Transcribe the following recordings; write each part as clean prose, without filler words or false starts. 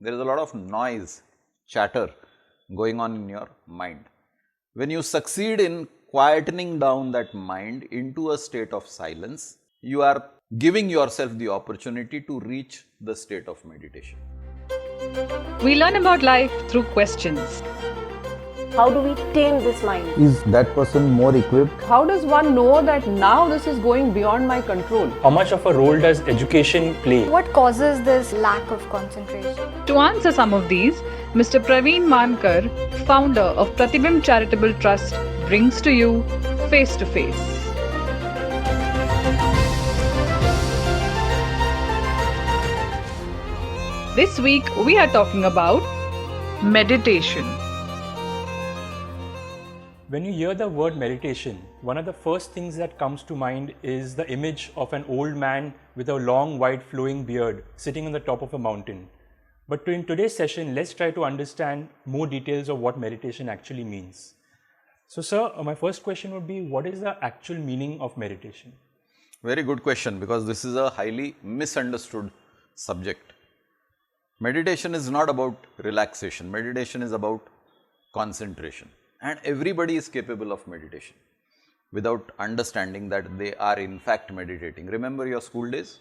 There is a lot of noise, chatter going on in your mind. When you succeed in quietening down that mind into a state of silence, you are giving yourself the opportunity to reach the state of meditation. We learn about life through questions. How do we tame this mind? Is that person more equipped? How does one know that now this is going beyond my control? How much of a role does education play? What causes this lack of concentration? To answer some of these, Mr. 𝗕𝗵𝗂𝘀𝗲, founder of Pratibimb Charitable Trust, brings to you Face to Face. This week we are talking about meditation. When you hear the word meditation, one of the first things that comes to mind is the image of an old man with a long white flowing beard sitting on the top of a mountain. But in today's session, let's try to understand more details of what meditation actually means. So sir, my first question would be, what is the actual meaning of meditation? Very good question, because this is a highly misunderstood subject. Meditation is not about relaxation. Meditation is about concentration. And everybody is capable of meditation without understanding that they are in fact meditating. Remember your school days?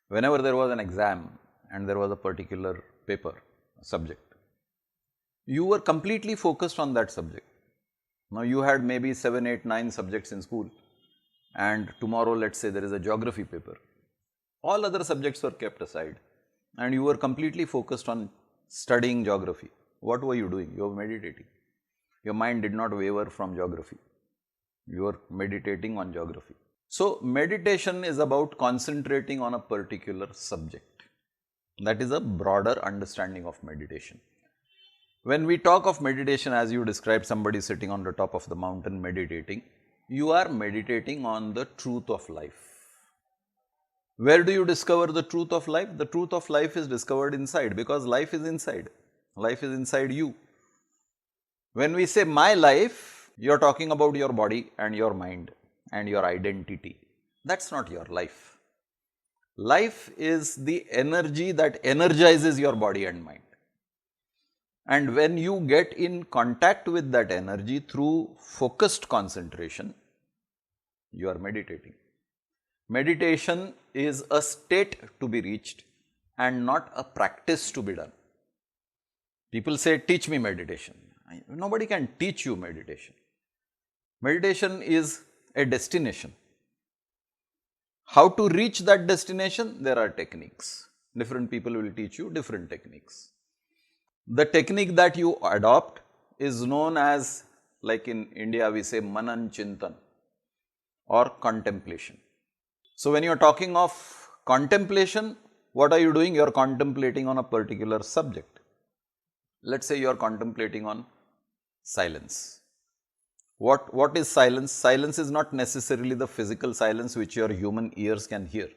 Whenever there was an exam and there was a particular paper, subject, you were completely focused on that subject. Now you had maybe 7, 8, 9 subjects in school, and tomorrow let's say there is a geography paper. All other subjects were kept aside and you were completely focused on studying geography. What were you doing? You were meditating. Your mind did not waver from geography. You were meditating on geography. So meditation is about concentrating on a particular subject. That is a broader understanding of meditation. When we talk of meditation, as you described, somebody sitting on the top of the mountain meditating, you are meditating on the truth of life. Where do you discover the truth of life? The truth of life is discovered inside, because life is inside. Life is inside you. When we say my life, you are talking about your body and your mind and your identity. That's not your life. Life is the energy that energizes your body and mind. And when you get in contact with that energy through focused concentration, you are meditating. Meditation is a state to be reached and not a practice to be done. People say, teach me meditation. Nobody can teach you meditation. Meditation is a destination. How to reach that destination? There are techniques. Different people will teach you different techniques. The technique that you adopt is known as, like in India we say, Manan Chintan or contemplation. So when you are talking of contemplation, what are you doing? You are contemplating on a particular subject. Let's say you are contemplating on silence. What is silence? Silence is not necessarily the physical silence which your human ears can hear.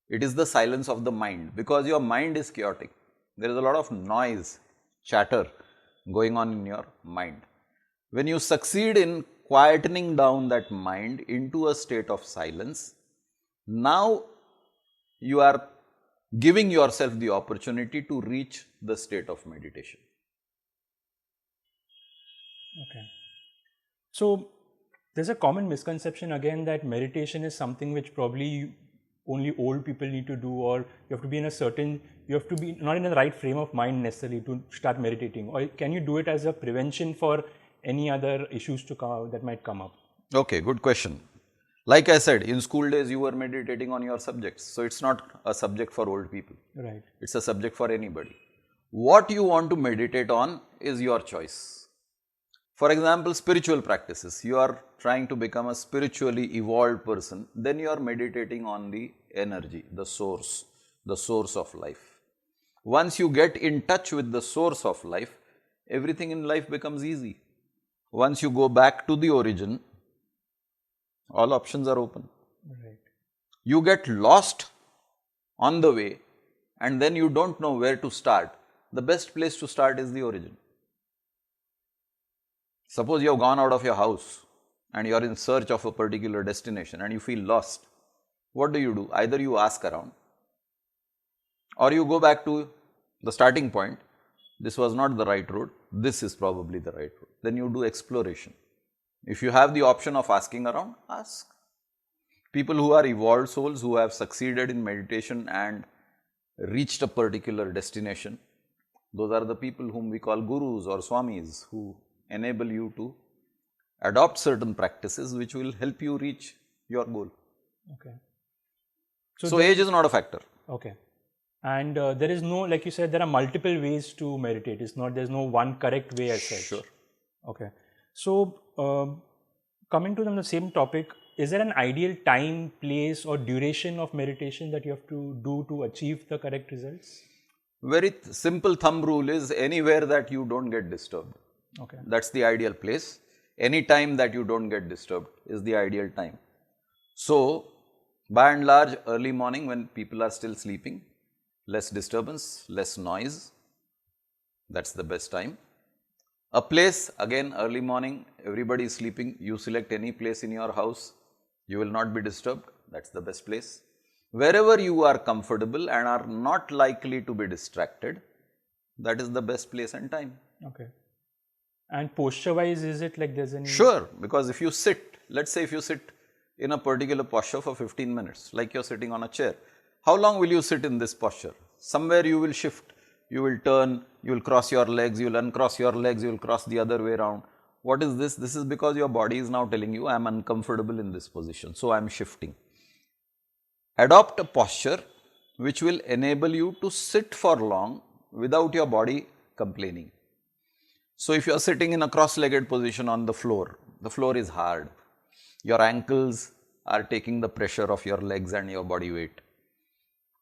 It is the silence of the mind, because your mind is chaotic. There is a lot of noise, chatter going on in your mind. When you succeed in quietening down that mind into a state of silence, now you are giving yourself the opportunity to reach the state of meditation. Okay. So there's a common misconception again that meditation is something which probably only old people need to do, or you have to be in a certain, you have to be not in the right frame of mind necessarily to start meditating, or can you do it as a prevention for any other issues to come that might come up? Okay, good question. Like I said, in school days you were meditating on your subjects, so it's not a subject for old people. Right. It's a subject for anybody. What you want to meditate on is your choice. For example, spiritual practices. You are trying to become a spiritually evolved person, then you are meditating on the energy, the source of life. Once you get in touch with the source of life, everything in life becomes easy. Once you go back to the origin, all options are open. Right. You get lost on the way and then you don't know where to start. The best place to start is the origin. Suppose you have gone out of your house and you are in search of a particular destination and you feel lost. What do? Either you ask around or you go back to the starting point, this was not the right road, this is probably the right road. Then you do exploration. If you have the option of asking around, ask. People who are evolved souls who have succeeded in meditation and reached a particular destination, those are the people whom we call gurus or swamis, who enable you to adopt certain practices which will help you reach your goal. Okay. So age is not a factor. Okay. And there is no, like you said, there are multiple ways to meditate. It's not, there's no one correct way as such. Sure. Okay. So, coming to the same topic, is there an ideal time, place or duration of meditation that you have to do to achieve the correct results? Very simple thumb rule is anywhere that you don't get disturbed. Okay. That's the ideal place. Any time that you don't get disturbed is the ideal time. So, by and large, early morning when people are still sleeping, less disturbance, less noise, that's the best time. A place, again early morning, everybody is sleeping, you select any place in your house, you will not be disturbed, that's the best place. Wherever you are comfortable and are not likely to be distracted, that is the best place and time. Okay. And posture wise, is it like there's any? Sure, because if you sit, let's say if you sit in a particular posture for 15 minutes, like you're sitting on a chair, how long will you sit in this posture? Somewhere you will shift, you will turn, you will cross your legs, you will uncross your legs, you will cross the other way around. What is this? This is because your body is now telling you, I am uncomfortable in this position, so I am shifting. Adopt a posture which will enable you to sit for long without your body complaining. So, if you are sitting in a cross-legged position on the floor is hard. Your ankles are taking the pressure of your legs and your body weight.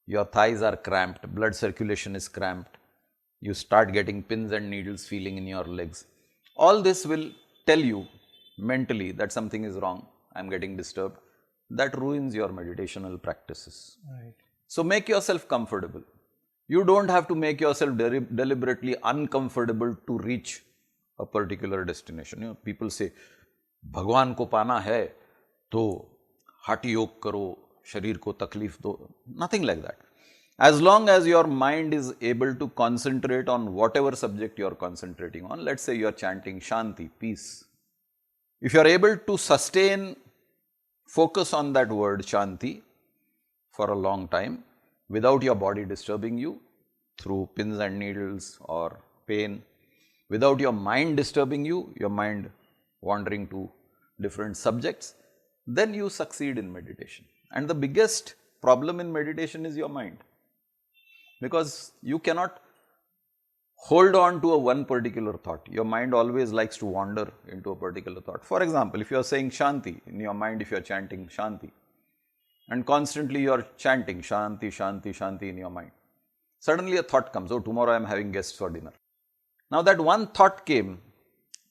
Your thighs are cramped, blood circulation is cramped. You start getting pins and needles feeling in your legs. All this will tell you mentally that something is wrong, I am getting disturbed. That ruins your meditational practices. Right. So, make yourself comfortable. You don't have to make yourself deliberately uncomfortable to reach a particular destination. You know, people say, भगवान को पाना है तो हठ योग करो, शरीर को तकलीफ दो. Nothing like that. As long as your mind is able to concentrate on whatever subject you are concentrating on, let's say you are chanting Shanti, peace. If you are able to sustain focus on that word Shanti for a long time without your body disturbing you through pins and needles or pain, without your mind disturbing you, your mind wandering to different subjects, then you succeed in meditation. And the biggest problem in meditation is your mind, because you cannot hold on to a one particular thought. Your mind always likes to wander into a particular thought. For example, if you are saying Shanti in your mind, if you are chanting Shanti and constantly you are chanting Shanti, Shanti, Shanti in your mind, suddenly a thought comes, oh, tomorrow I am having guests for dinner. Now that one thought came,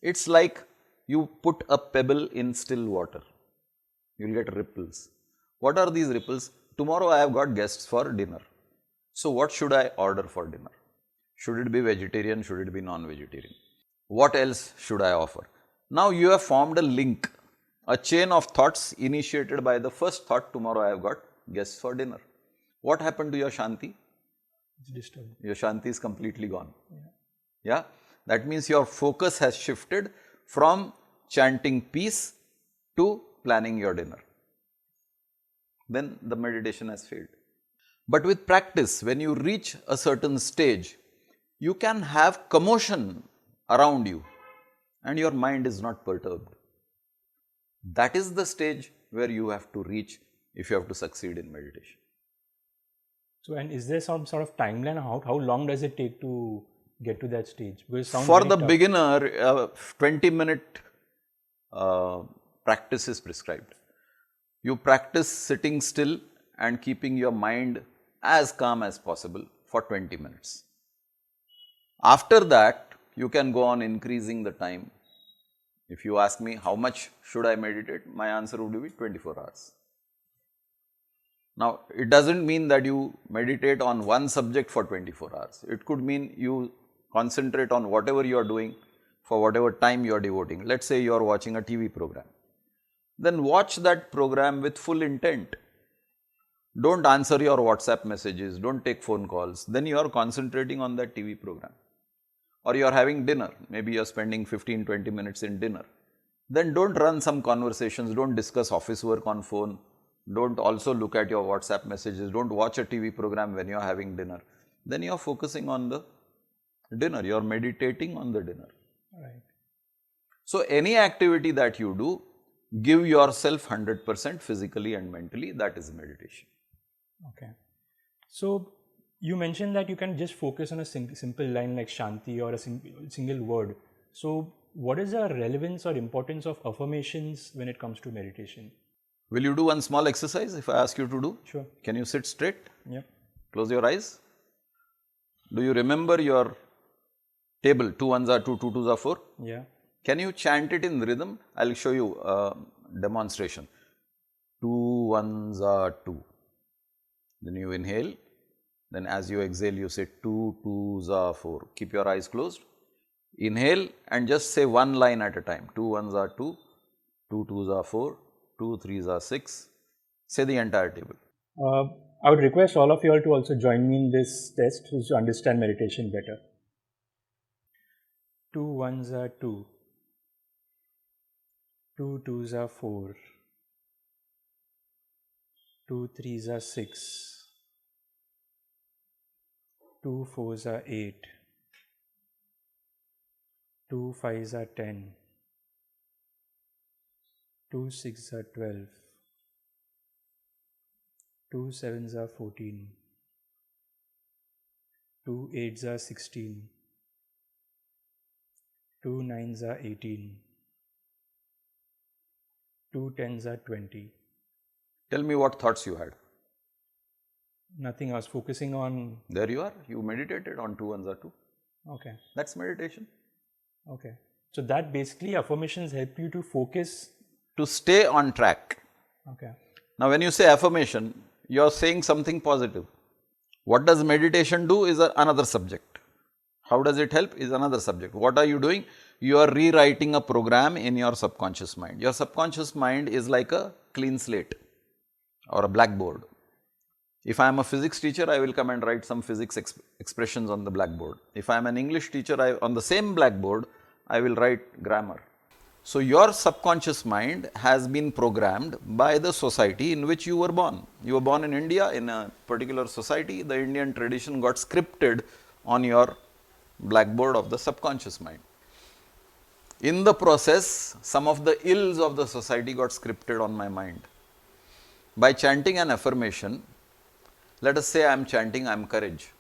it's like you put a pebble in still water, you will get ripples. What are these ripples? Tomorrow I have got guests for dinner. So what should I order for dinner? Should it be vegetarian? Should it be non-vegetarian? What else should I offer? Now you have formed a link, a chain of thoughts initiated by the first thought, tomorrow I have got guests for dinner. What happened to your Shanti? It's disturbed. Your Shanti is completely gone. Yeah? That means your focus has shifted from chanting peace to planning your dinner. Then the meditation has failed. But with practice, when you reach a certain stage, you can have commotion around you and your mind is not perturbed. That is the stage where you have to reach if you have to succeed in meditation. So, and is there some sort of timeline? How long does it take to get to that stage? Because it sounds For very the tough. beginner, 20-minute practice is prescribed. You practice sitting still and keeping your mind as calm as possible for 20 minutes. After that, you can go on increasing the time. If you ask me how much should I meditate, my answer would be 24 hours. Now, it does not mean that you meditate on one subject for 24 hours. It could mean you concentrate on whatever you are doing for whatever time you are devoting. Let us say you are watching a TV program. Then watch that program with full intent. Don't answer your WhatsApp messages, don't take phone calls, then you are concentrating on that TV program. Or you are having dinner, maybe you are spending 15-20 minutes in dinner. Then don't run some conversations, don't discuss office work on phone, don't also look at your WhatsApp messages, don't watch a TV program when you are having dinner. Then you are focusing on the dinner, you are meditating on the dinner. Right. So, any activity that you do, give yourself 100% physically and mentally, that is meditation. Okay. So, you mentioned that you can just focus on a simple line like Shanti or a single word. So, what is the relevance or importance of affirmations when it comes to meditation? Will you do one small exercise if I ask you to do? Sure. Can you sit straight? Yeah. Close your eyes. Do you remember your table? 2 ones are 2, 2 twos are 4? Yeah. Can you chant it in rhythm? I will show you a demonstration. 2 ones are 2. Then you inhale. Then as you exhale, you say 2 twos are 4. Keep your eyes closed. Inhale and just say one line at a time. 2 ones are 2, 2 twos are 4, 2 threes are 6. Say the entire table. I would request all of you all to also join me in this test to understand meditation better. 2 ones are 2, 2 twos are 4, 2 threes are 6. 2 fours are 8, 2 fives are 10, 2 sixes are 12, 2 sevens are 14, 2 eights are 16, 2 nines are 18, 2 tens are 20. Tell me what thoughts you had. Nothing, I was focusing on... There you are, you meditated on 2 ones are 2. Okay. That's meditation. Okay. So that basically affirmations help you to focus. To stay on track. Okay. Now when you say affirmation, you are saying something positive. What does meditation do is another subject. How does it help is another subject. What are you doing? You are rewriting a program in your subconscious mind. Your subconscious mind is like a clean slate or a blackboard. If I am a physics teacher, I will come and write some physics expressions on the blackboard. If I am an English teacher, on the same blackboard, I will write grammar. So, your subconscious mind has been programmed by the society in which you were born. You were born in India, in a particular society, the Indian tradition got scripted on your blackboard of the subconscious mind. In the process, some of the ills of the society got scripted on my mind. By chanting an affirmation, let us say I am chanting, I am courage.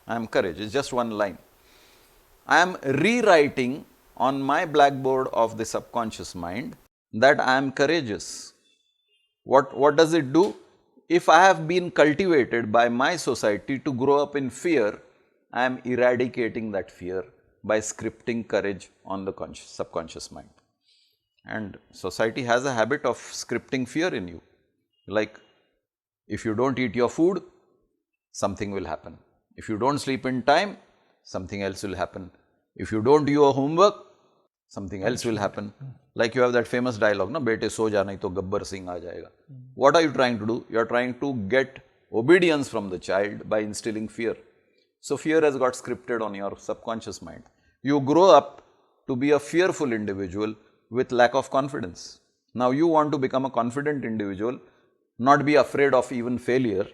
I am courage, it's just one line. I am rewriting on my blackboard of the subconscious mind that I am courageous. What does it do? If I have been cultivated by my society to grow up in fear, I am eradicating that fear by scripting courage on the subconscious mind. And society has a habit of scripting fear in you. Like, if you don't eat your food, something will happen. If you don't sleep in time, something else will happen. If you don't do your homework, something else will happen. Like you have that famous dialogue, na, bete so ja nahi to 𝗕𝗰𝘂𝘁 aa jayega. What are you trying to do? You are trying to get obedience from the child by instilling fear. So, fear has got scripted on your subconscious mind. You grow up to be a fearful individual with lack of confidence. Now, you want to become a confident individual, not be afraid of even failure,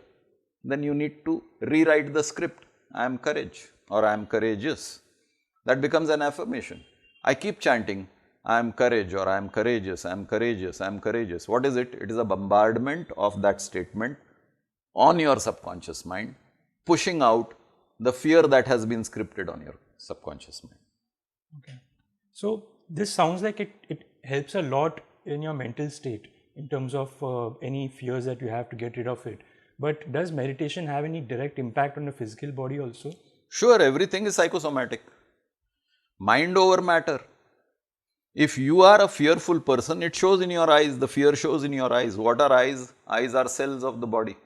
then you need to rewrite the script. I am courage or I am courageous. That becomes an affirmation. I keep chanting, I am courage or I am courageous, I am courageous, I am courageous. What is it? It is a bombardment of that statement on your subconscious mind, pushing out the fear that has been scripted on your subconscious mind. Okay. So, this sounds like it helps a lot in your mental state in terms of any fears that you have to get rid of it. But does meditation have any direct impact on the physical body also? Sure, everything is psychosomatic. Mind over matter. If you are a fearful person, it shows in your eyes, the fear shows in your eyes. What are eyes? Eyes are cells of the body.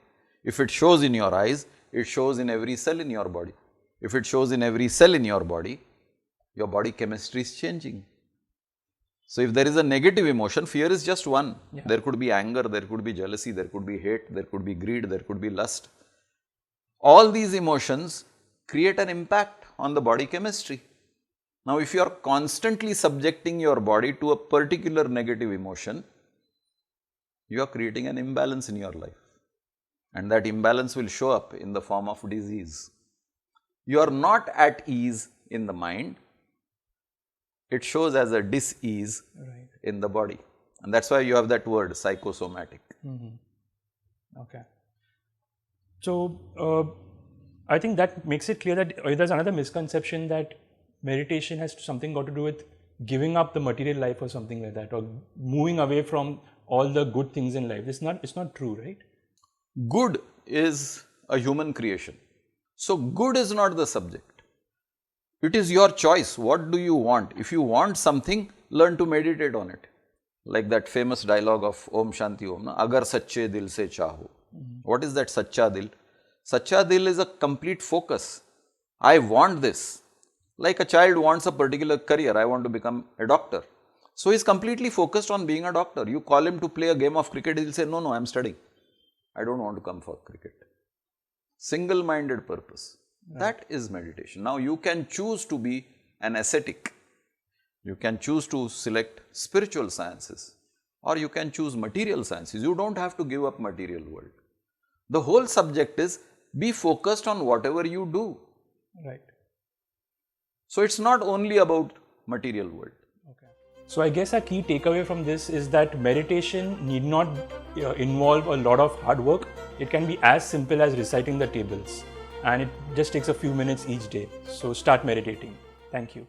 If it shows in your eyes, it shows in every cell in your body. If it shows in every cell in your body chemistry is changing. So, if there is a negative emotion, fear is just one. Yeah. There could be anger, there could be jealousy, there could be hate, there could be greed, there could be lust. All these emotions create an impact on the body chemistry. Now, if you are constantly subjecting your body to a particular negative emotion, you are creating an imbalance in your life, and that imbalance will show up in the form of disease. You are not at ease in the mind, it shows as a dis-ease in the body, and that is why you have that word psychosomatic. Okay. So, I think that makes it clear that there's another misconception that meditation has something got to do with giving up the material life or something like that, or moving away from all the good things in life. It's not true, right? Good is a human creation. So, good is not the subject. It is your choice. What do you want? If you want something, learn to meditate on it. Like that famous dialogue of Om Shanti Om, na? Agar sacche dil se chaho. What is that sacha dil? Sacha dil is a complete focus. I want this. Like a child wants a particular career, I want to become a doctor. So, he is completely focused on being a doctor. You call him to play a game of cricket, he will say, no, I am studying. I don't want to come for cricket. Single-minded purpose. That is meditation. Now, you can choose to be an ascetic. You can choose to select spiritual sciences, or you can choose material sciences. You don't have to give up material world. The whole subject is be focused on whatever you do. Right. So, it's not only about material world. Okay. So, I guess a key takeaway from this is that meditation need not involve a lot of hard work. It can be as simple as reciting the tables, and it just takes a few minutes each day. So, start meditating. Thank you.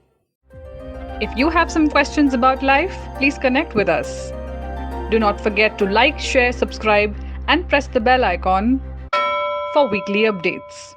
If you have some questions about life, please connect with us. Do not forget to like, share, subscribe, and press the bell icon for weekly updates.